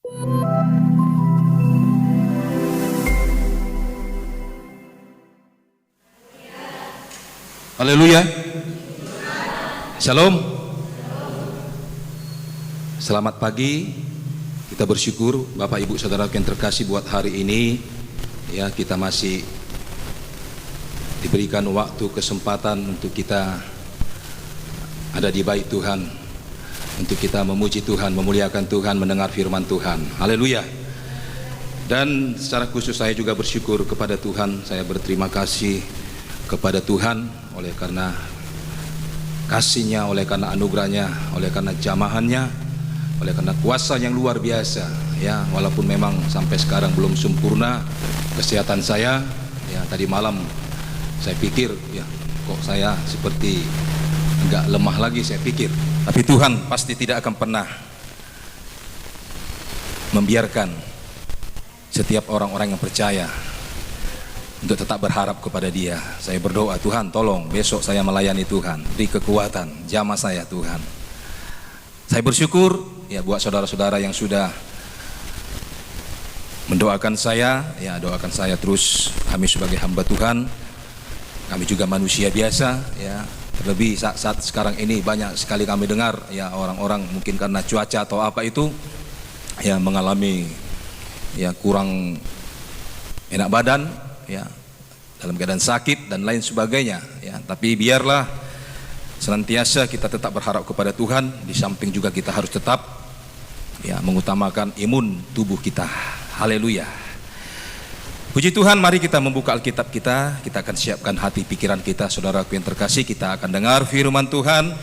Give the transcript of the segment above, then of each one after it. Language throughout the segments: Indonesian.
Haleluya. Shalom. Selamat pagi. Kita bersyukur Bapak Ibu Saudara yang terkasih buat hari ini ya, kita masih diberikan waktu kesempatan untuk kita ada di bait Tuhan, untuk kita memuji Tuhan, memuliakan Tuhan, mendengar firman Tuhan. Haleluya. Dan secara khusus saya juga bersyukur kepada Tuhan, saya berterima kasih kepada Tuhan oleh karena kasih-Nya, oleh karena anugerah-Nya, oleh karena jamahan-Nya, oleh karena kuasa yang luar biasa ya. Walaupun memang sampai sekarang belum sempurna kesehatan saya ya, tadi malam saya pikir ya, kok saya seperti enggak lemah lagi saya pikir, tapi Tuhan pasti tidak akan pernah membiarkan setiap orang-orang yang percaya untuk tetap berharap kepada Dia. Saya berdoa, Tuhan tolong besok saya melayani Tuhan, beri kekuatan, jamah saya Tuhan. Saya bersyukur ya buat saudara-saudara yang sudah mendoakan saya ya, doakan saya terus. Kami sebagai hamba Tuhan, kami juga manusia biasa ya. Terlebih saat sekarang ini banyak sekali kami dengar ya, orang-orang mungkin karena cuaca atau apa itu ya, mengalami ya kurang enak badan ya, dalam keadaan sakit dan lain sebagainya ya. Tapi biarlah senantiasa kita tetap berharap kepada Tuhan, di samping juga kita harus tetap ya mengutamakan imun tubuh kita. Haleluya. Puji Tuhan, mari kita membuka Alkitab kita akan siapkan hati pikiran kita. Saudaraku yang terkasih, kita akan dengar firman Tuhan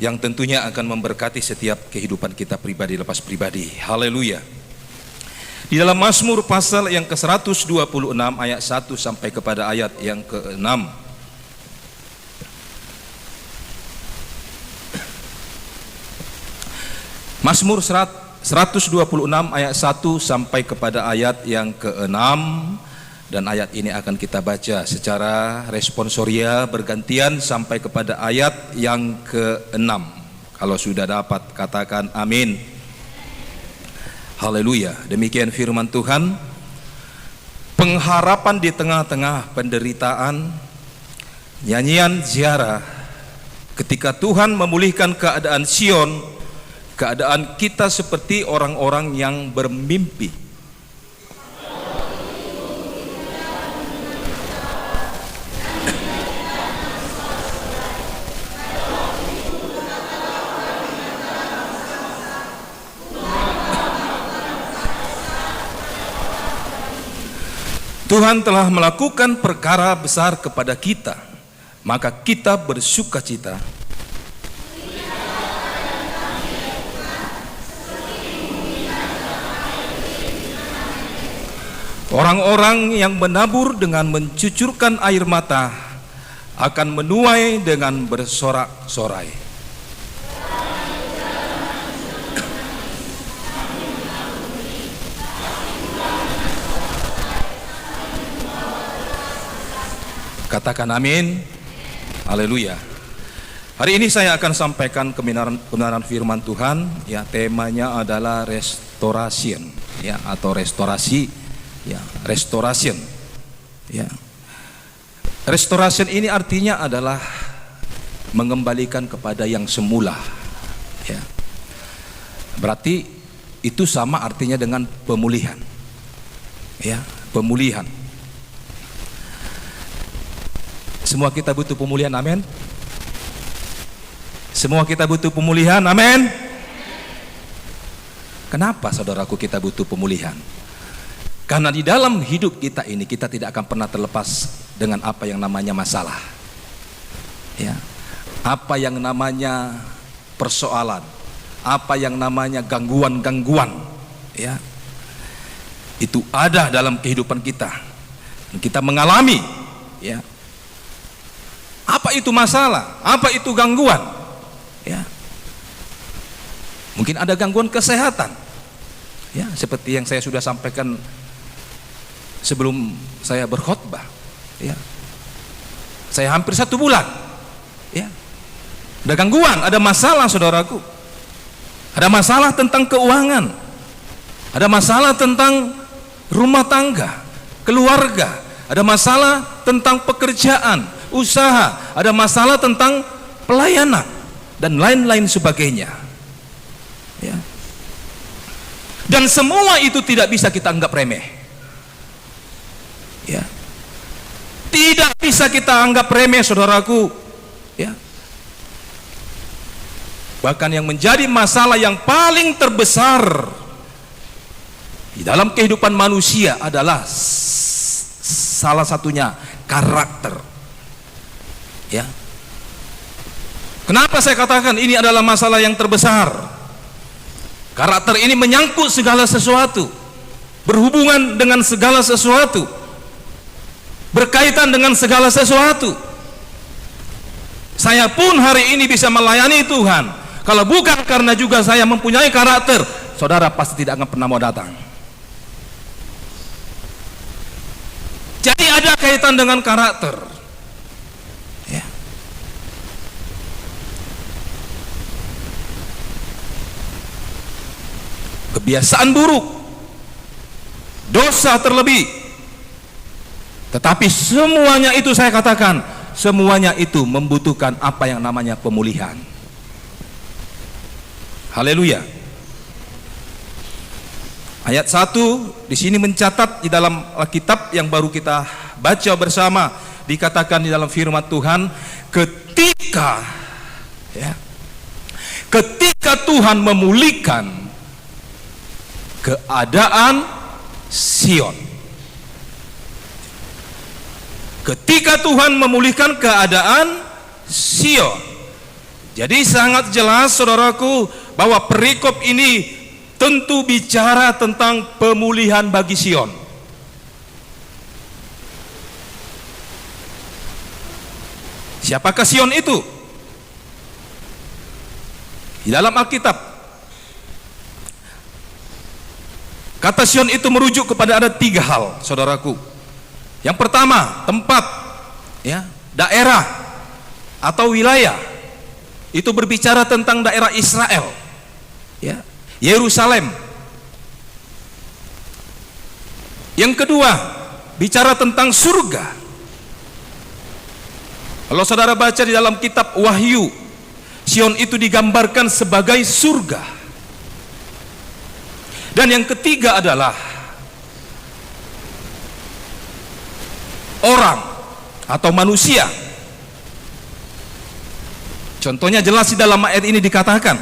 yang tentunya akan memberkati setiap kehidupan kita pribadi lepas pribadi. Haleluya. Di dalam Mazmur pasal yang ke-126 ayat 1 sampai kepada ayat yang ke-6. Mazmur 126 ayat 1 sampai kepada ayat yang ke-6, dan ayat ini akan kita baca secara responsoria bergantian sampai kepada ayat yang ke-6. Kalau sudah dapat katakan amin. Haleluya. Demikian firman Tuhan. Pengharapan di tengah-tengah penderitaan, nyanyian ziarah ketika Tuhan memulihkan keadaan Sion, keadaan kita seperti orang-orang yang bermimpi. Tuhan telah melakukan perkara besar kepada kita, maka kita bersukacita. Orang-orang yang menabur dengan mencucurkan air mata akan menuai dengan bersorak-sorai. Katakan amin. Haleluya. Hari ini saya akan sampaikan kebenaran firman Tuhan ya, temanya adalah restoration ya, atau restorasi ya, restoration ya. Restoration ini artinya adalah mengembalikan kepada yang semula ya. Berarti itu sama artinya dengan pemulihan ya, pemulihan. Semua kita butuh pemulihan, amin. Semua kita butuh pemulihan, amin. Kenapa saudaraku kita butuh pemulihan? Karena di dalam hidup kita ini kita tidak akan pernah terlepas dengan apa yang namanya masalah ya, apa yang namanya persoalan, apa yang namanya gangguan-gangguan ya, itu ada dalam kehidupan kita. Kita mengalami ya, apa itu masalah, apa itu gangguan ya. Mungkin ada gangguan kesehatan ya, seperti yang saya sudah sampaikan sebelum saya berkhotbah ya. Saya hampir 1 bulan ya, ada gangguan, ada masalah saudaraku, ada masalah tentang keuangan ada masalah tentang rumah tangga, keluarga, ada masalah tentang pekerjaan, usaha, ada masalah tentang pelayanan dan lain-lain sebagainya. Ya. Dan semua itu tidak bisa kita anggap remeh. Ya. Tidak bisa kita anggap remeh, saudaraku. Ya. Bahkan yang menjadi masalah yang paling terbesar di dalam kehidupan manusia adalah salah satunya karakter. Ya. Kenapa saya katakan ini adalah masalah yang terbesar? Karakter ini menyangkut segala sesuatu, berhubungan dengan segala sesuatu, berkaitan dengan segala sesuatu. Saya pun hari ini bisa melayani Tuhan, kalau bukan karena juga saya mempunyai karakter, saudara pasti tidak akan pernah mau datang. Jadi ada kaitan dengan karakter. Ya. Kebiasaan buruk, dosa terlebih. Tetapi semuanya itu saya katakan, semuanya itu membutuhkan apa yang namanya pemulihan. Haleluya. Ayat 1 di sini mencatat di dalam Alkitab yang baru kita baca bersama, dikatakan di dalam firman Tuhan, ketika Tuhan memulihkan keadaan Sion. Ketika Tuhan memulihkan keadaan Sion. Jadi sangat jelas saudaraku bahwa perikop ini tentu bicara tentang pemulihan bagi Sion. Siapakah Sion itu? Di dalam Alkitab kata Sion itu merujuk kepada ada 3 hal, saudaraku. Yang pertama, tempat, ya, daerah atau wilayah. Itu berbicara tentang daerah Israel, ya, Yerusalem. Yang kedua, bicara tentang surga. Kalau saudara baca di dalam kitab Wahyu, Sion itu digambarkan sebagai surga. Dan yang ketiga adalah orang atau manusia. Contohnya jelas di dalam ayat ini dikatakan,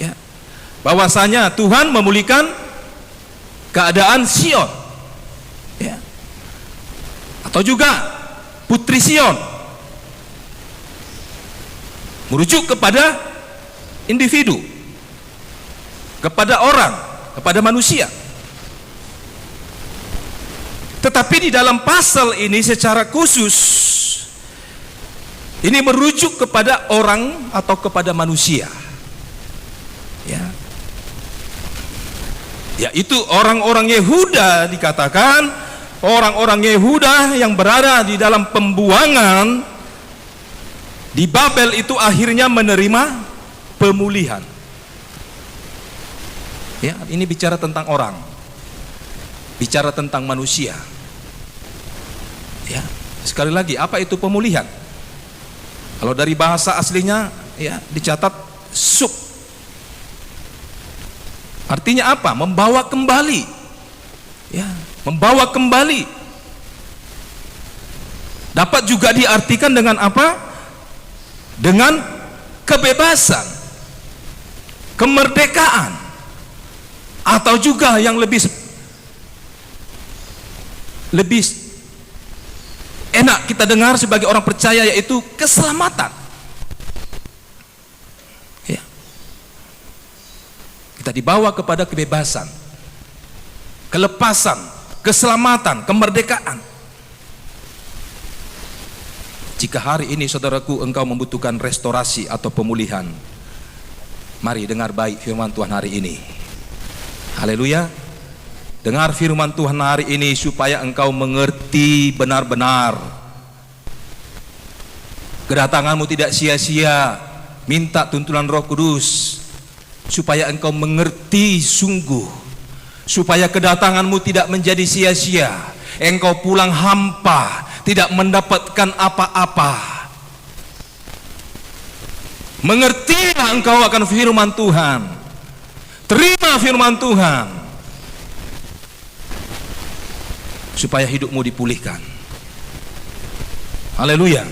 ya, bahwasanya Tuhan memulihkan keadaan Sion, ya, atau juga putri Sion, merujuk kepada individu, kepada orang, kepada manusia. Tetapi di dalam pasal ini secara khusus ini merujuk kepada orang atau kepada manusia, ya, yaitu orang-orang Yehuda. Dikatakan orang-orang Yehuda yang berada di dalam pembuangan di Babel itu akhirnya menerima pemulihan. Ya, ini bicara tentang orang, bicara tentang manusia. Ya, sekali lagi, apa itu pemulihan? Kalau dari bahasa aslinya, ya, dicatat sub. Artinya apa? Membawa kembali. Ya, membawa kembali. Dapat juga diartikan dengan apa? Dengan kebebasan, kemerdekaan. Atau juga yang lebih enak kita dengar sebagai orang percaya, yaitu keselamatan. Ya. Kita dibawa kepada kebebasan, kelepasan, keselamatan, kemerdekaan. Jika hari ini saudaraku engkau membutuhkan restorasi atau pemulihan, mari dengar baik firman Tuhan hari ini. Haleluya. Dengar firman Tuhan hari ini supaya engkau mengerti benar-benar. Kedatanganmu tidak sia-sia. Minta tuntunan Roh Kudus supaya engkau mengerti sungguh supaya kedatanganmu tidak menjadi sia-sia, engkau pulang hampa, tidak mendapatkan apa-apa. Mengertilah engkau akan firman Tuhan, terima firman Tuhan, supaya hidupmu dipulihkan. Haleluya.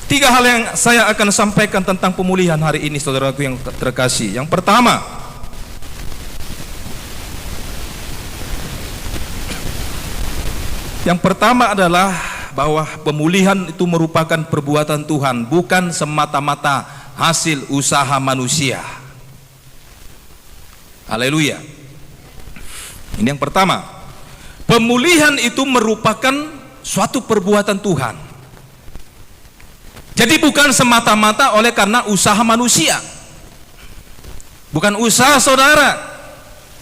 3 hal yang saya akan sampaikan tentang pemulihan hari ini, saudaraku yang terkasih. Yang pertama adalah bahwa pemulihan itu merupakan perbuatan Tuhan, bukan semata-mata hasil usaha manusia. Haleluya. Ini yang pertama. Pemulihan itu merupakan suatu perbuatan Tuhan. Jadi bukan semata-mata oleh karena usaha manusia. Bukan usaha saudara,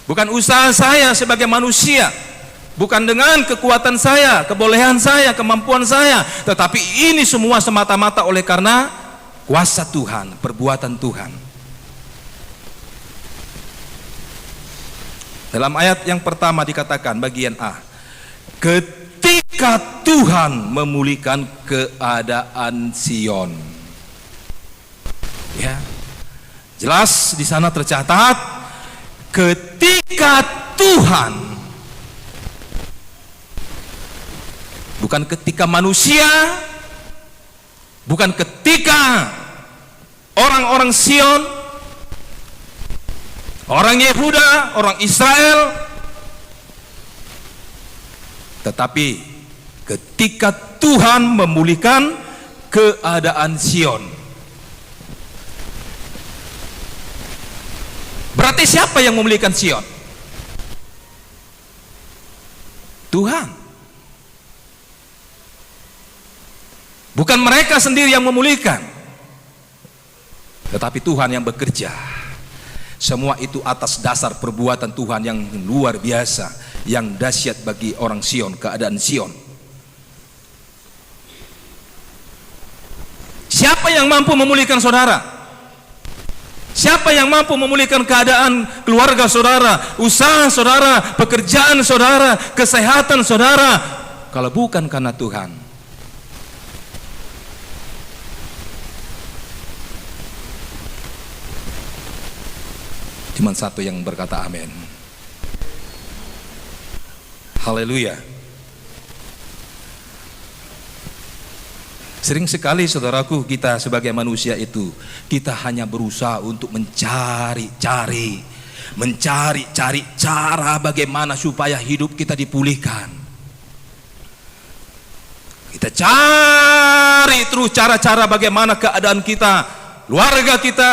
bukan usaha saya sebagai manusia, bukan dengan kekuatan saya, kebolehan saya, kemampuan saya, tetapi ini semua semata-mata oleh karena kuasa Tuhan, perbuatan Tuhan. Dalam ayat yang pertama dikatakan bagian A, ketika Tuhan memulihkan keadaan Sion. Ya, jelas di sana tercatat ketika Tuhan, bukan ketika manusia, bukan ketika orang-orang Sion, orang Yehuda, orang Israel, tetapi ketika Tuhan memulihkan keadaan Sion. Berarti siapa yang memulihkan Sion? Tuhan. Bukan mereka sendiri yang memulihkan, tetapi Tuhan yang bekerja. Semua itu atas dasar perbuatan Tuhan yang luar biasa, yang dahsyat bagi orang Sion, keadaan Sion. Siapa yang mampu memulihkan saudara? Siapa yang mampu memulihkan keadaan keluarga saudara, usaha saudara, pekerjaan saudara, kesehatan saudara, kalau bukan karena Tuhan? Cuman satu yang berkata amin. Haleluya. Sering sekali saudaraku, kita sebagai manusia itu, kita hanya berusaha untuk mencari-cari cara bagaimana supaya hidup kita dipulihkan. Kita cari terus cara-cara bagaimana keadaan kita, keluarga kita,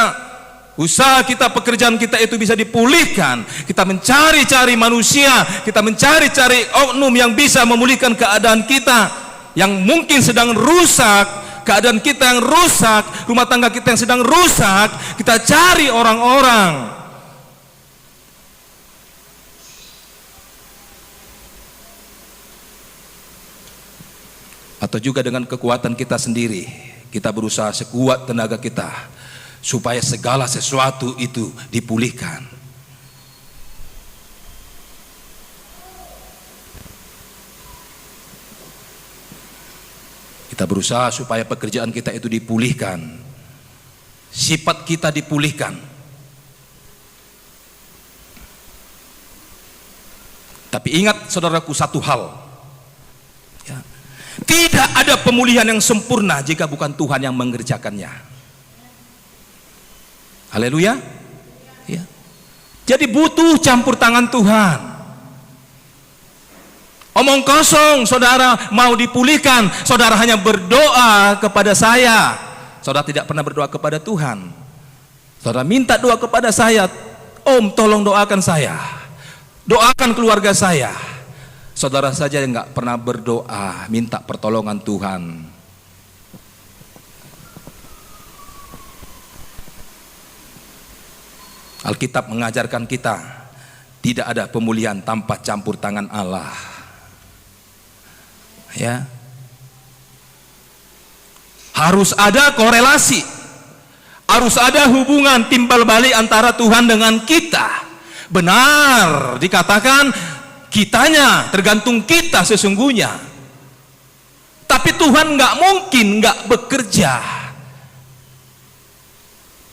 usaha kita, pekerjaan kita itu bisa dipulihkan. Kita mencari-cari manusia, kita mencari-cari oknum yang bisa memulihkan keadaan kita yang mungkin sedang rusak, keadaan kita yang rusak, rumah tangga kita yang sedang rusak. Kita cari orang-orang. Atau juga dengan kekuatan kita sendiri, kita berusaha sekuat tenaga kita supaya segala sesuatu itu dipulihkan. Kita berusaha supaya pekerjaan kita itu dipulihkan, sifat kita dipulihkan. Tapi ingat saudaraku satu hal, ya, tidak ada pemulihan yang sempurna jika bukan Tuhan yang mengerjakannya. Haleluya. Ya. Jadi butuh campur tangan Tuhan. Omong kosong saudara mau dipulihkan, saudara hanya berdoa kepada saya. Saudara tidak pernah berdoa kepada Tuhan. Saudara minta doa kepada saya, Om tolong doakan saya, doakan keluarga saya. Saudara saja yang nggak pernah berdoa minta pertolongan Tuhan. Alkitab mengajarkan kita tidak ada pemulihan tanpa campur tangan Allah. Ya, harus ada korelasi, harus ada hubungan timbal balik antara Tuhan dengan kita. Benar dikatakan kitanya, tergantung kita sesungguhnya. Tapi Tuhan nggak mungkin nggak bekerja.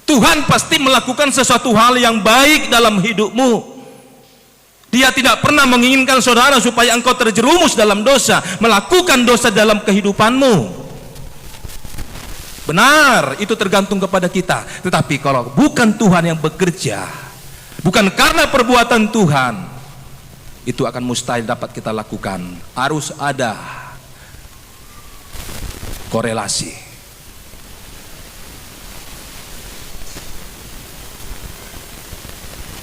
Tuhan pasti melakukan sesuatu hal yang baik dalam hidupmu. Dia tidak pernah menginginkan saudara supaya engkau terjerumus dalam dosa, melakukan dosa dalam kehidupanmu. Benar, itu tergantung kepada kita. Tetapi kalau bukan Tuhan yang bekerja, bukan karena perbuatan Tuhan, itu akan mustahil dapat kita lakukan. Harus ada korelasi.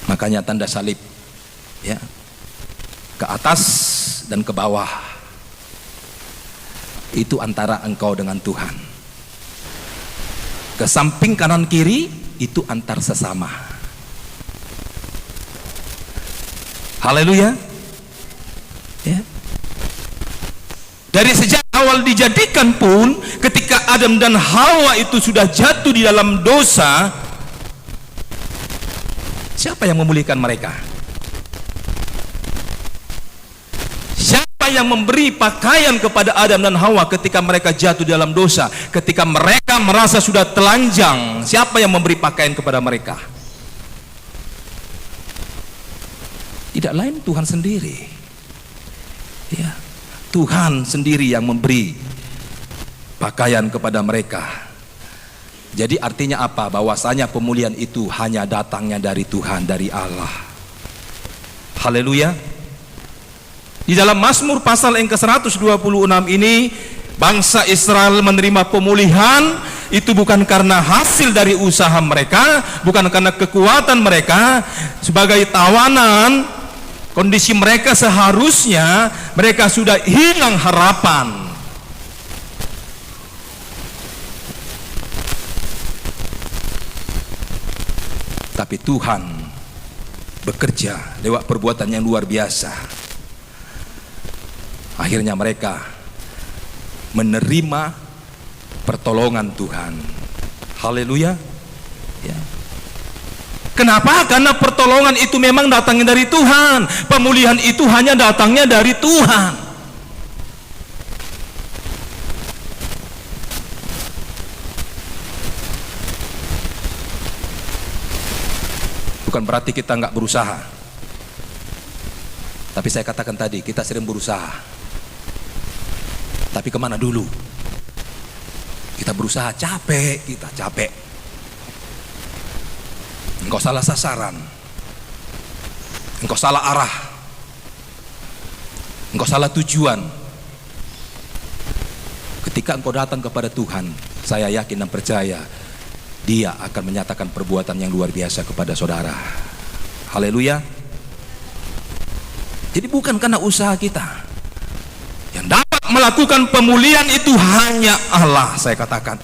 Makanya tanda salib, ya, ke atas dan ke bawah, itu antara engkau dengan Tuhan. Ke samping kanan kiri, itu antar sesama. Haleluya, ya. Dari sejak awal dijadikan pun, ketika Adam dan Hawa itu sudah jatuh di dalam dosa, siapa yang memulihkan mereka? Siapa yang memberi pakaian kepada Adam dan Hawa ketika mereka jatuh di dalam dosa? Ketika mereka merasa sudah telanjang, siapa yang memberi pakaian kepada mereka? Tidak lain Tuhan sendiri. Ya, Tuhan sendiri yang memberi pakaian kepada mereka. Jadi artinya apa? Bahwasanya pemulihan itu hanya datangnya dari Tuhan, dari Allah. Haleluya. Di dalam Mazmur pasal yang ke-126 ini, bangsa Israel menerima pemulihan itu bukan karena hasil dari usaha mereka, bukan karena kekuatan mereka. Sebagai tawanan kondisi mereka, seharusnya mereka sudah hilang harapan. Tapi Tuhan bekerja lewat perbuatan yang luar biasa. Akhirnya mereka menerima pertolongan Tuhan. Haleluya. Ya. Kenapa? Karena pertolongan itu memang datangnya dari Tuhan. Pemulihan itu hanya datangnya dari Tuhan. Bukan berarti kita nggak berusaha. Tapi saya katakan tadi, kita sering berusaha. Tapi kemana dulu? Kita berusaha, capek, kita capek. Engkau salah sasaran, engkau salah arah, engkau salah tujuan. Ketika engkau datang kepada Tuhan, saya yakin dan percaya Dia akan menyatakan perbuatan yang luar biasa kepada saudara. Haleluya. Jadi bukan karena usaha kita. Yang dapat melakukan pemulihan itu hanya Allah, saya katakan.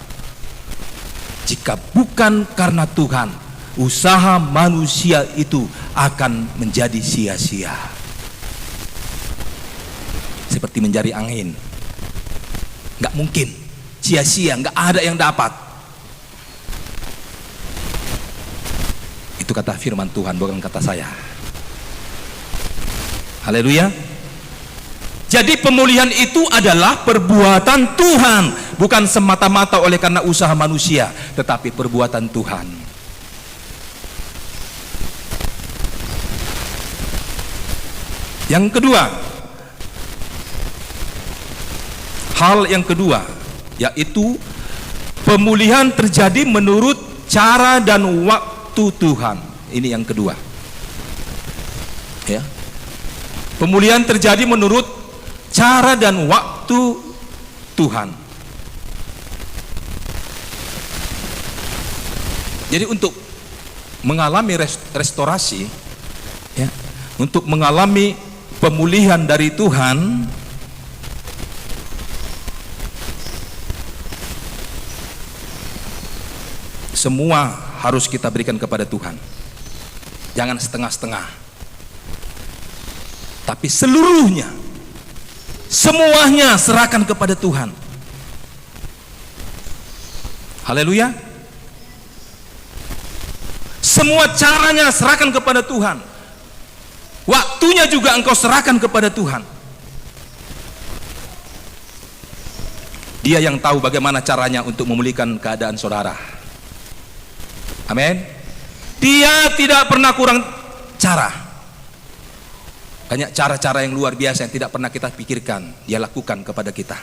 Jika bukan karena Tuhan, usaha manusia itu akan menjadi sia-sia. Seperti mencari angin. Nggak mungkin, sia-sia, nggak ada yang dapat. Itu kata firman Tuhan, bukan kata saya. Haleluya. Jadi pemulihan itu adalah perbuatan Tuhan, bukan semata-mata oleh karena usaha manusia, tetapi perbuatan Tuhan. Yang kedua, hal yang kedua, yaitu pemulihan terjadi menurut cara dan waktu Tuhan. Ini yang kedua. Ya. Pemulihan terjadi menurut cara dan waktu Tuhan. Jadi untuk mengalami restorasi, ya, untuk mengalami pemulihan dari Tuhan, semua harus kita berikan kepada Tuhan. Jangan setengah-setengah, tapi seluruhnya, semuanya serahkan kepada Tuhan. Haleluya. Semua caranya serahkan kepada Tuhan. Waktunya juga engkau serahkan kepada Tuhan. Dia yang tahu bagaimana caranya untuk memulihkan keadaan saudara. Amin. Dia tidak pernah kurang cara. Banyak cara-cara yang luar biasa yang tidak pernah kita pikirkan, dia lakukan kepada kita.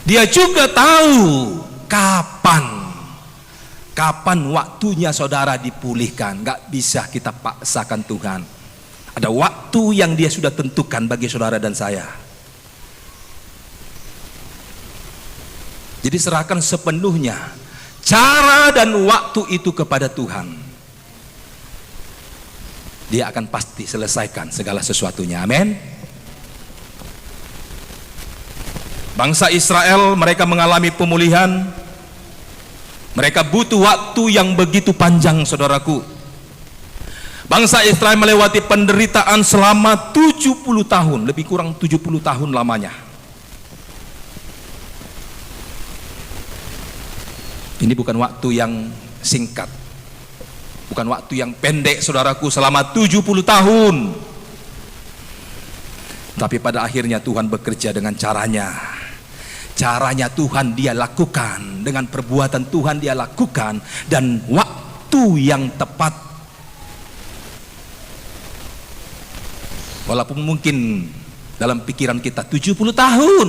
Dia juga tahu kapan waktunya saudara dipulihkan. Gak bisa kita paksakan Tuhan. Ada waktu yang dia sudah tentukan bagi saudara dan saya. Jadi serahkan sepenuhnya cara dan waktu itu kepada Tuhan. Dia akan pasti selesaikan segala sesuatunya. Amin. Bangsa Israel, mereka mengalami pemulihan. Mereka butuh waktu yang begitu panjang, saudaraku. Bangsa Israel melewati penderitaan selama 70 tahun, lebih kurang 70 tahun lamanya. Ini bukan waktu yang singkat, bukan waktu yang pendek, saudaraku, selama 70 tahun. Tapi pada akhirnya Tuhan bekerja dengan caranya. Caranya Tuhan dia lakukan, dengan perbuatan Tuhan dia lakukan, dan waktu yang tepat. Walaupun mungkin dalam pikiran kita 70 tahun,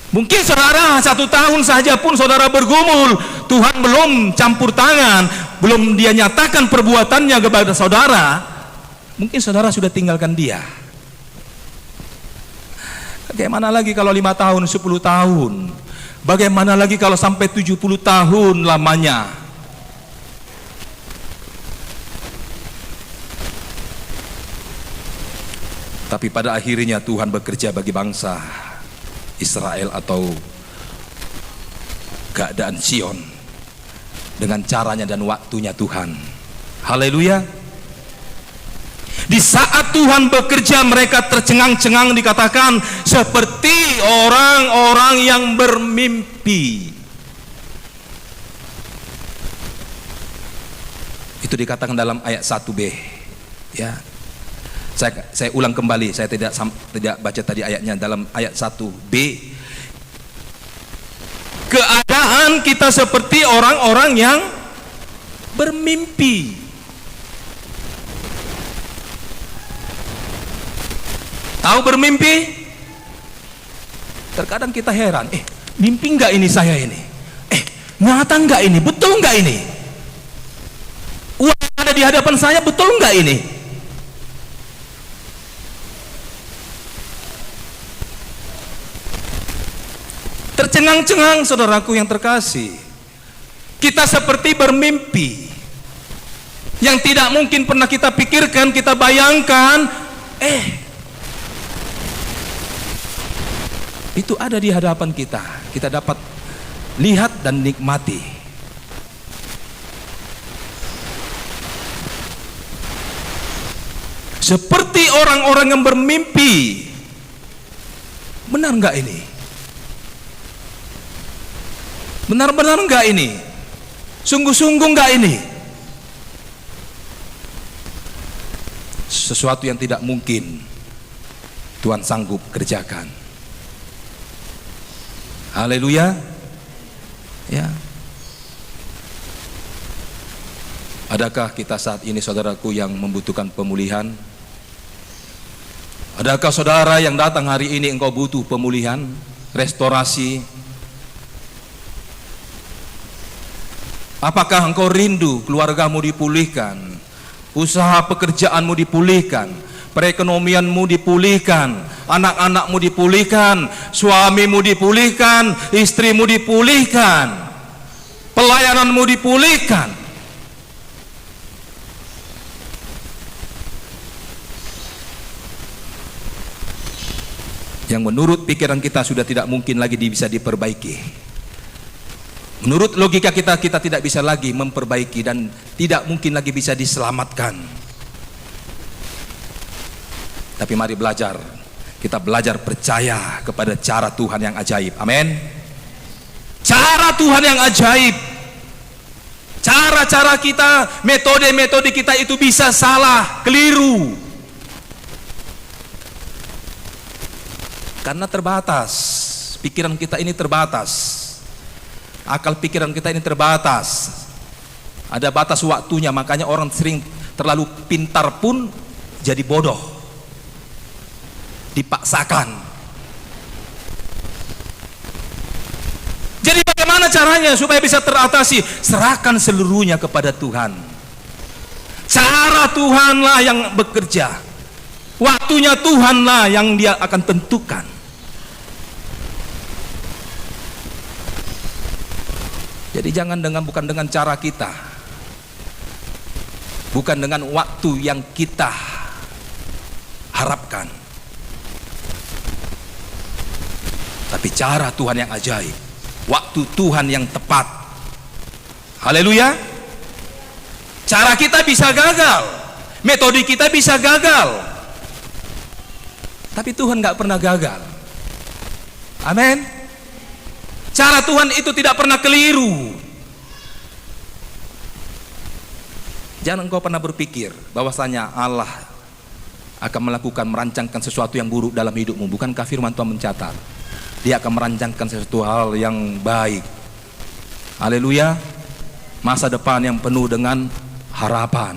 mungkin saudara 1 tahun saja pun saudara bergumul, Tuhan belum campur tangan, belum dia nyatakan perbuatannya kepada saudara, mungkin saudara sudah tinggalkan dia. Bagaimana lagi kalau 5 tahun, 10 tahun? Bagaimana lagi kalau sampai 70 tahun lamanya? Tapi pada akhirnya Tuhan bekerja bagi bangsa Israel atau keadaan Sion dengan caranya dan waktunya Tuhan. Haleluya. Di saat Tuhan bekerja, mereka tercengang-cengang, dikatakan seperti orang-orang yang bermimpi. Itu dikatakan dalam ayat 1b. Ya. Saya ulang kembali, saya tidak baca tadi ayatnya. Dalam ayat 1b, keadaan kita seperti orang-orang yang bermimpi. Tahu bermimpi? Terkadang kita heran, mimpi enggak ini saya ini? Nyata enggak ini? Betul enggak ini? Uang ada di hadapan saya, betul enggak ini? Tercengang-cengang, saudaraku yang terkasih. Kita seperti bermimpi yang tidak mungkin pernah kita pikirkan, kita bayangkan, itu ada di hadapan kita. Kita dapat lihat dan nikmati. Seperti orang-orang yang bermimpi. Benar enggak ini? Benar-benar enggak ini? Sungguh-sungguh enggak ini? Sesuatu yang tidak mungkin Tuhan sanggup kerjakan. Haleluya. Ya. Adakah kita saat ini, saudaraku, yang membutuhkan pemulihan? Adakah saudara yang datang hari ini engkau butuh pemulihan, restorasi? Apakah engkau rindu keluargamu dipulihkan, usaha pekerjaanmu dipulihkan, perekonomianmu dipulihkan, anak-anakmu dipulihkan, suamimu dipulihkan, istrimu dipulihkan, pelayananmu dipulihkan? Yang menurut pikiran kita sudah tidak mungkin lagi bisa diperbaiki. Menurut logika kita, kita tidak bisa lagi memperbaiki dan tidak mungkin lagi bisa diselamatkan. Tapi mari belajar, kita belajar percaya kepada cara Tuhan yang ajaib. Amin. Cara Tuhan yang ajaib. Cara-cara kita, metode-metode kita itu bisa salah, keliru. Karena terbatas. Pikiran kita ini terbatas. Akal pikiran kita ini terbatas. Ada batas waktunya, makanya orang sering terlalu pintar pun jadi bodoh. Dipaksakan. Jadi bagaimana caranya supaya bisa teratasi? Serahkan seluruhnya kepada Tuhan. Cara Tuhanlah yang bekerja. Waktunya Tuhanlah yang Dia akan tentukan. Jadi jangan bukan dengan cara kita, bukan dengan waktu yang kita harapkan, tapi cara Tuhan yang ajaib, waktu Tuhan yang tepat. Haleluya. Cara kita bisa gagal, metode kita bisa gagal, tapi Tuhan gak pernah gagal. Amin. Cara Tuhan itu tidak pernah keliru. Jangan engkau pernah berpikir bahwasanya Allah akan merancangkan sesuatu yang buruk dalam hidupmu. Bukankah firman Tuhan mencatat Dia akan merancangkan sesuatu hal yang baik. Haleluya. Masa depan yang penuh dengan harapan.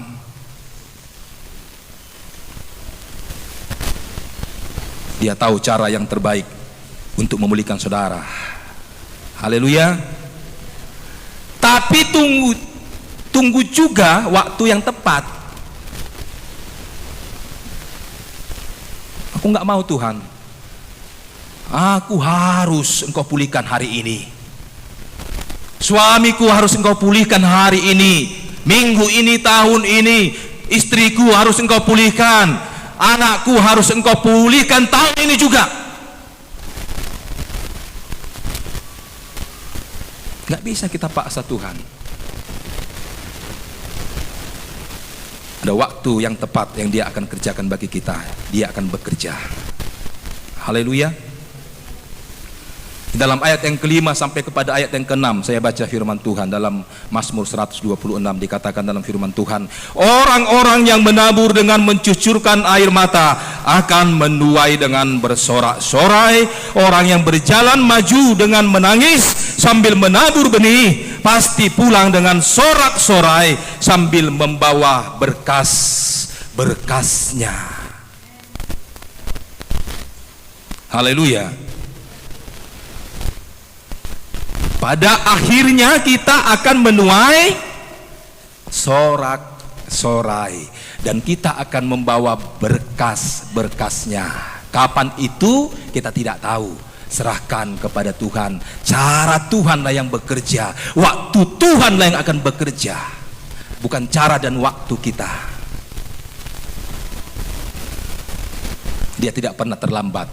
Dia tahu cara yang terbaik untuk memulihkan saudara. Haleluya. Tapi tunggu juga waktu yang tepat. Aku nggak mau Tuhan. Aku harus Engkau pulihkan hari ini. Suamiku harus Engkau pulihkan hari ini. Minggu ini, tahun ini. Istriku harus Engkau pulihkan. Anakku harus Engkau pulihkan tahun ini juga. Gak bisa kita paksa Tuhan. Ada waktu yang tepat yang Dia akan kerjakan bagi kita. Dia akan bekerja. Haleluya. Dalam ayat yang kelima sampai kepada ayat yang keenam, saya baca firman Tuhan dalam Mazmur 126, dikatakan dalam firman Tuhan, orang-orang yang menabur dengan mencucurkan air mata akan menuai dengan bersorak-sorai. Orang yang berjalan maju dengan menangis sambil menabur benih pasti pulang dengan sorak-sorai sambil membawa berkas-berkasnya. Haleluya. Pada akhirnya kita akan menuai sorak-sorai dan kita akan membawa berkas-berkasnya. Kapan itu kita tidak tahu. Serahkan kepada Tuhan. Cara Tuhanlah yang bekerja, waktu Tuhanlah yang akan bekerja, bukan cara dan waktu kita. Dia tidak pernah terlambat.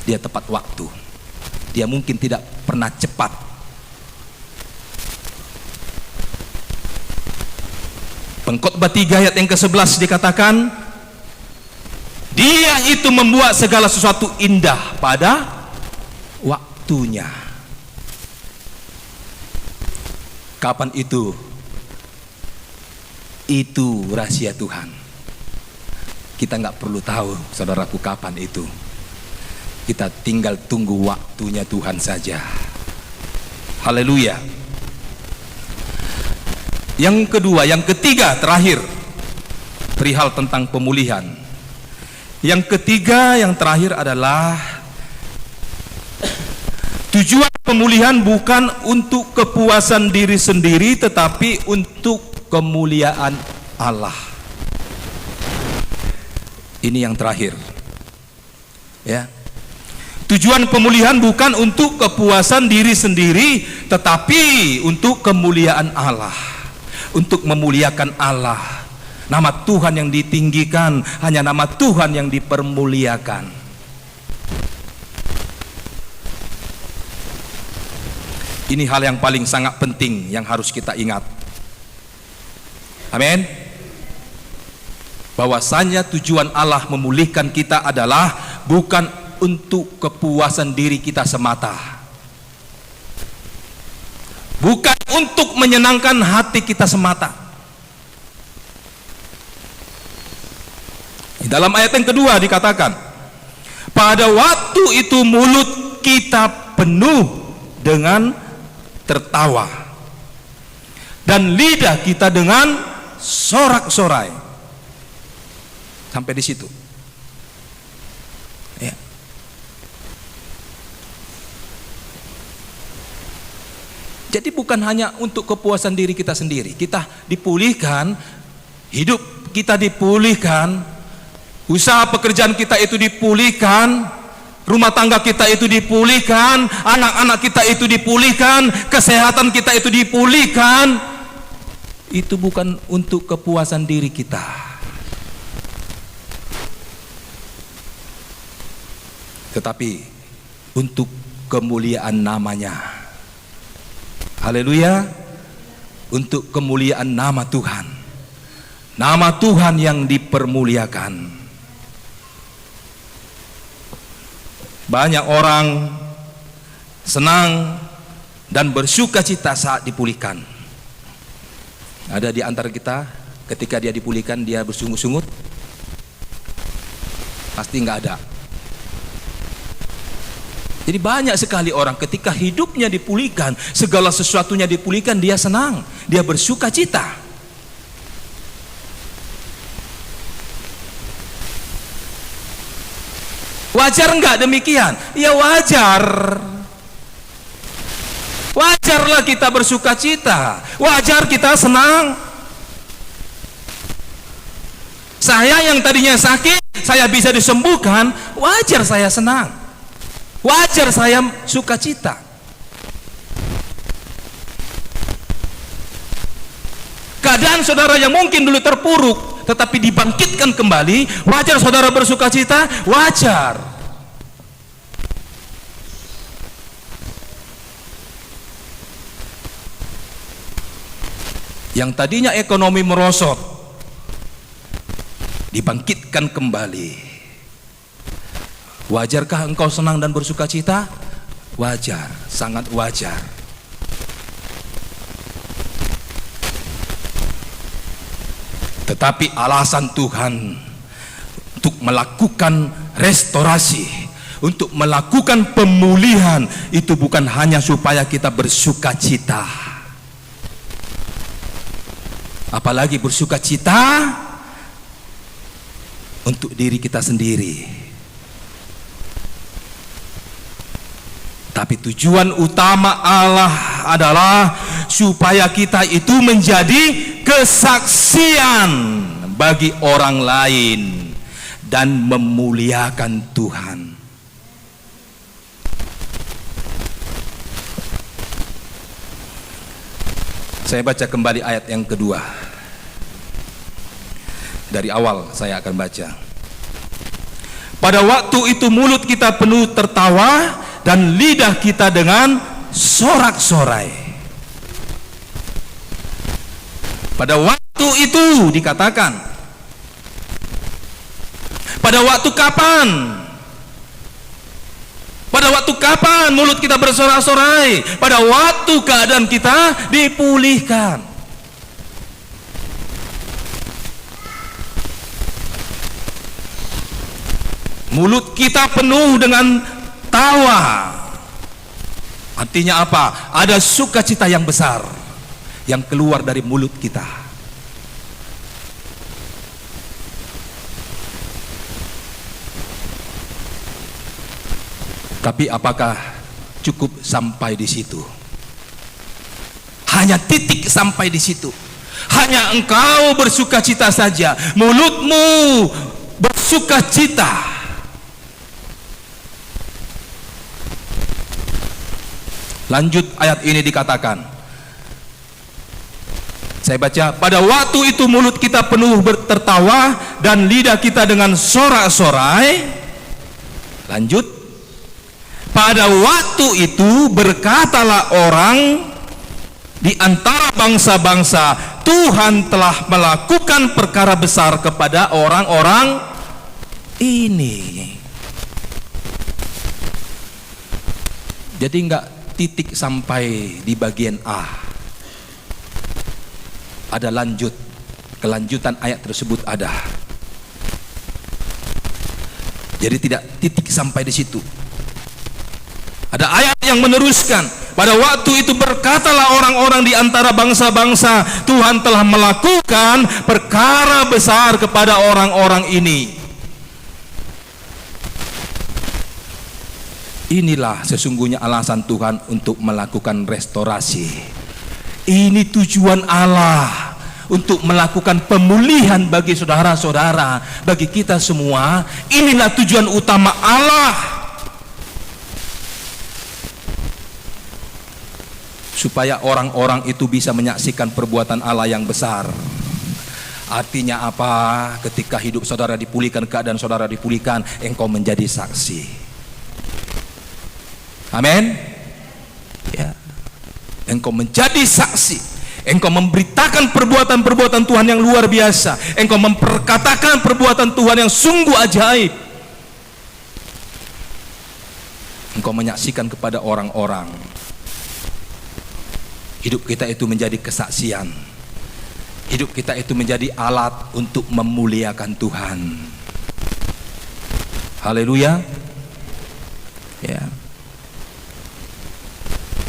Dia tepat waktu. Dia mungkin tidak pernah cepat. Pengkhotbah 3 ayat yang ke-11 dikatakan, Dia itu membuat segala sesuatu indah pada waktunya. Kapan itu? Itu rahasia Tuhan. Kita nggak perlu tahu, saudaraku, kapan itu. Kita tinggal tunggu waktunya Tuhan saja. Haleluya. Yang kedua, yang ketiga, terakhir, perihal tentang pemulihan. Yang ketiga, yang terakhir adalah tujuan pemulihan bukan untuk kepuasan diri sendiri, tetapi untuk kemuliaan Allah. Ini yang terakhir. Ya. Tujuan pemulihan bukan untuk kepuasan diri sendiri, tetapi untuk kemuliaan Allah. Untuk memuliakan Allah. Nama Tuhan yang ditinggikan, hanya nama Tuhan yang dipermuliakan. Ini hal yang paling sangat penting yang harus kita ingat. Amin. Bahwasanya tujuan Allah memulihkan kita adalah bukan untuk kepuasan diri kita semata, bukan untuk menyenangkan hati kita semata. Di dalam ayat yang kedua dikatakan, pada waktu itu mulut kita penuh dengan tertawa dan lidah kita dengan sorak-sorai. Sampai di situ. Ya. Jadi bukan hanya untuk kepuasan diri kita sendiri, kita dipulihkan, hidup kita dipulihkan, usaha pekerjaan kita itu dipulihkan, rumah tangga kita itu dipulihkan, anak-anak kita itu dipulihkan, kesehatan kita itu dipulihkan. Itu bukan untuk kepuasan diri kita, tetapi untuk kemuliaan namanya. Haleluya. Untuk kemuliaan nama Tuhan. Nama Tuhan yang dipermuliakan. Banyak orang senang dan bersuka cita saat dipulihkan. Ada di antara kita ketika dia dipulihkan dia bersungut-sungut? Pasti nggak ada. Jadi banyak sekali orang ketika hidupnya dipulihkan, segala sesuatunya dipulihkan, dia senang, dia bersuka cita. Wajar enggak demikian? Ya wajar. Wajarlah kita bersuka cita, wajar kita senang. Saya yang tadinya sakit, saya bisa disembuhkan, wajar saya senang. Wajar saya sukacita. Keadaan saudara yang mungkin dulu terpuruk tetapi dibangkitkan kembali, wajar saudara bersukacita, wajar. Yang tadinya ekonomi merosot dibangkitkan kembali. Wajarkah engkau senang dan bersukacita? Wajar, sangat wajar. Tetapi alasan Tuhan untuk melakukan restorasi, untuk melakukan pemulihan, itu bukan hanya supaya kita bersukacita. Apalagi bersukacita untuk diri kita sendiri. Tapi tujuan utama Allah adalah supaya kita itu menjadi kesaksian bagi orang lain dan memuliakan Tuhan. Saya baca kembali ayat yang kedua. Dari awal saya akan baca. Pada waktu itu mulut kita penuh tertawa dan lidah kita dengan sorak-sorai. Pada waktu itu dikatakan. Pada waktu kapan? Pada waktu kapan mulut kita bersorak-sorai? Pada waktu keadaan kita dipulihkan. Mulut kita penuh dengan tawa. Artinya apa? Ada sukacita yang besar yang keluar dari mulut kita. Tapi apakah cukup sampai di situ? Hanya titik sampai di situ. Hanya engkau bersukacita saja, mulutmu bersukacita. Lanjut ayat ini dikatakan. Saya baca, pada waktu itu mulut kita penuh tertawa dan lidah kita dengan sorak-sorai. Lanjut. Pada waktu itu berkatalah orang di antara bangsa-bangsa, Tuhan telah melakukan perkara besar kepada orang-orang ini. Jadi enggak titik sampai di bagian A, ada kelanjutan ayat tersebut ada. Jadi tidak titik sampai di situ. Ada ayat yang meneruskan, pada waktu itu berkatalah orang-orang di antara bangsa-bangsa, Tuhan telah melakukan perkara besar kepada orang-orang ini. Inilah sesungguhnya alasan Tuhan untuk melakukan restorasi. Ini tujuan Allah untuk melakukan pemulihan bagi saudara-saudara, bagi kita semua. Inilah tujuan utama Allah, supaya orang-orang itu bisa menyaksikan perbuatan Allah yang besar. Artinya apa? Ketika hidup saudara dipulihkan, keadaan saudara dipulihkan, engkau menjadi saksi. Amin. Ya. Engkau menjadi saksi. Engkau memberitakan perbuatan-perbuatan Tuhan yang luar biasa. Engkau memperkatakan perbuatan Tuhan yang sungguh ajaib. Engkau menyaksikan kepada orang-orang. Hidup kita itu menjadi kesaksian. Hidup kita itu menjadi alat untuk memuliakan Tuhan. Haleluya. Ya.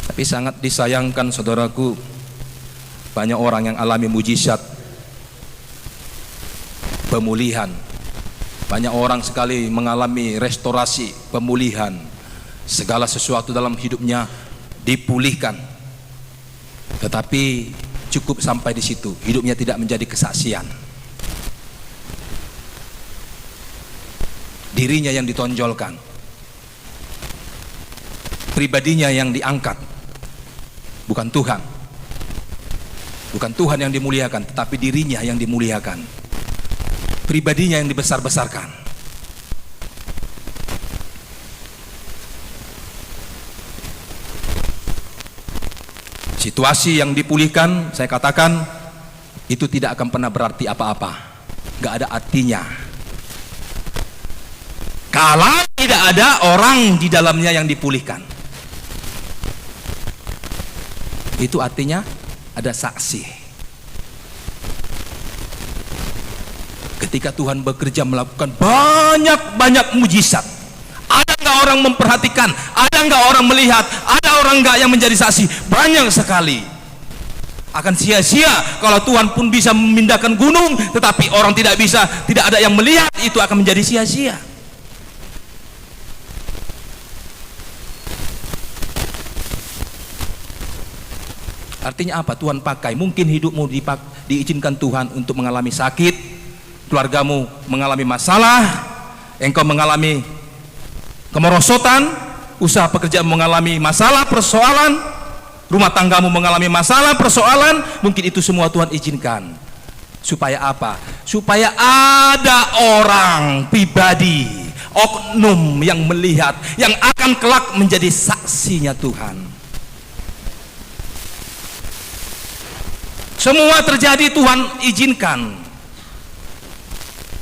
Tapi sangat disayangkan saudaraku, banyak orang yang alami mujizat pemulihan. Banyak orang sekali mengalami restorasi, pemulihan. Segala sesuatu dalam hidupnya dipulihkan. Tetapi cukup sampai di situ, hidupnya tidak menjadi kesaksian. Dirinya yang ditonjolkan, pribadinya yang diangkat, bukan Tuhan. Bukan Tuhan yang dimuliakan, tetapi dirinya yang dimuliakan, pribadinya yang dibesar-besarkan. Situasi yang dipulihkan, saya katakan, itu tidak akan pernah berarti apa-apa. Gak ada artinya kalau tidak ada orang di dalamnya yang dipulihkan. Itu artinya ada saksi. Ketika Tuhan bekerja melakukan banyak mujizat, ada nggak orang memperhatikan? Ada nggak orang melihat? Ada orang nggak yang menjadi saksi? Banyak sekali. Akan sia-sia kalau Tuhan pun bisa memindahkan gunung, tetapi orang tidak bisa, tidak ada yang melihat, itu akan menjadi sia-sia. Artinya apa? Tuhan pakai. Mungkin hidupmu diizinkan Tuhan untuk mengalami sakit, keluargamu mengalami masalah, engkau mengalami kemerosotan, usaha pekerjaan mengalami masalah, persoalan, rumah tanggamu mengalami masalah, persoalan. Mungkin itu semua Tuhan izinkan. Supaya apa? Supaya ada orang pribadi, oknum yang melihat, yang akan kelak menjadi saksinya Tuhan. Semua terjadi Tuhan izinkan,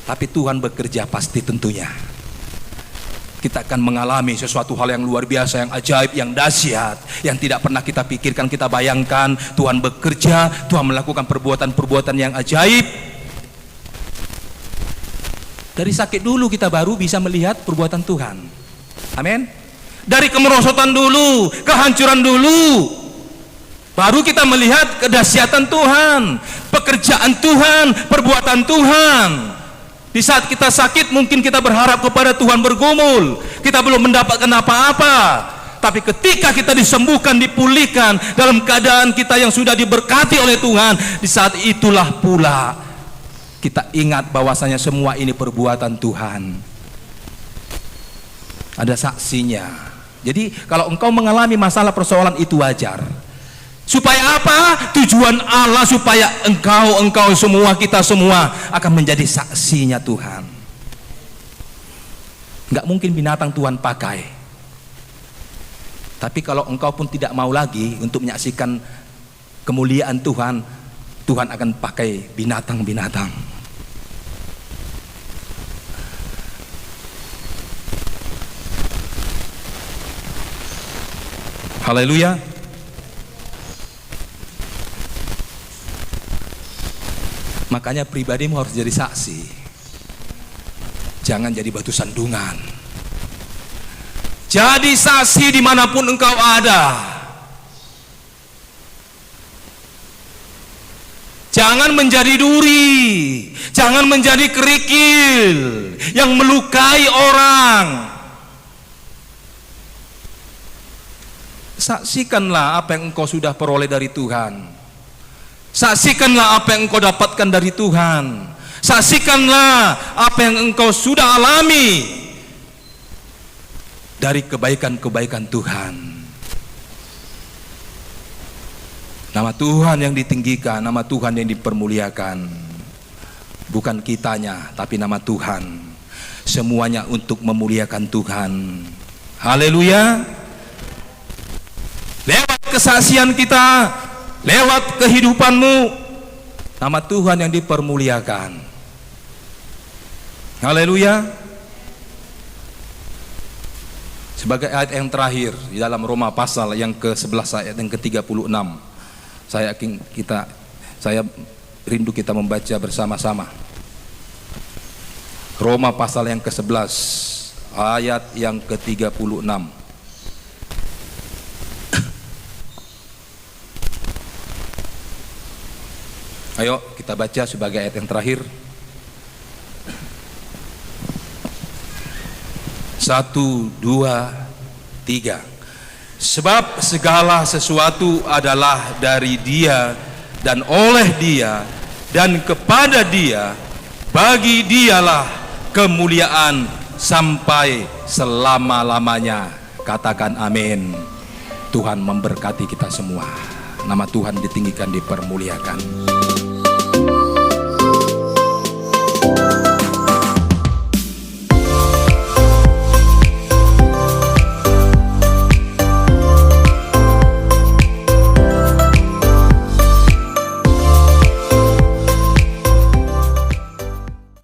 tapi Tuhan bekerja pasti tentunya. Kita akan mengalami sesuatu hal yang luar biasa, yang ajaib, yang dahsyat, yang tidak pernah kita pikirkan, kita bayangkan. Tuhan bekerja, Tuhan melakukan perbuatan-perbuatan yang ajaib. Dari sakit dulu kita baru bisa melihat perbuatan Tuhan. Amin. Dari kemerosotan dulu, kehancuran dulu, baru kita melihat kedahsyatan Tuhan, pekerjaan Tuhan, perbuatan Tuhan. Di saat kita sakit mungkin kita berharap kepada Tuhan bergumul, kita belum mendapatkan apa-apa. Tapi ketika kita disembuhkan, dipulihkan dalam keadaan kita yang sudah diberkati oleh Tuhan, di saat itulah pula kita ingat bahwasanya semua ini perbuatan Tuhan. Ada saksinya. Jadi kalau engkau mengalami masalah persoalan itu wajar. Supaya apa? Tujuan Allah supaya engkau semua, kita semua akan menjadi saksinya Tuhan. Nggak mungkin binatang Tuhan pakai. Tapi kalau engkau pun tidak mau lagi untuk menyaksikan kemuliaan Tuhan, Tuhan akan pakai binatang-binatang. Haleluya. Makanya pribadimu harus jadi saksi. Jangan jadi batu sandungan. Jadi saksi dimanapun engkau ada. Jangan menjadi duri, jangan menjadi kerikil yang melukai orang. Saksikanlah apa yang engkau sudah peroleh dari Tuhan. Saksikanlah apa yang engkau dapatkan dari Tuhan. Saksikanlah apa yang engkau sudah alami dari kebaikan-kebaikan Tuhan. Nama Tuhan yang ditinggikan, nama Tuhan yang dipermuliakan. Bukan kitanya, tapi nama Tuhan. Semuanya untuk memuliakan Tuhan. Haleluya. Lewat kesaksian kita, lewat kehidupanmu, nama Tuhan yang dipermuliakan. Haleluya. Sebagai ayat yang terakhir di dalam Roma pasal yang ke-11 ayat yang ke-36. Saya rindu kita membaca bersama-sama. Roma pasal yang ke-11 ayat yang ke-36. Ayo kita baca sebagai ayat yang terakhir. 1, 2, 3. Sebab segala sesuatu adalah dari Dia dan oleh Dia dan kepada Dia, bagi Dialah kemuliaan sampai selama-lamanya. Katakan amin. Tuhan memberkati kita semua. Nama Tuhan ditinggikan, dipermuliakan.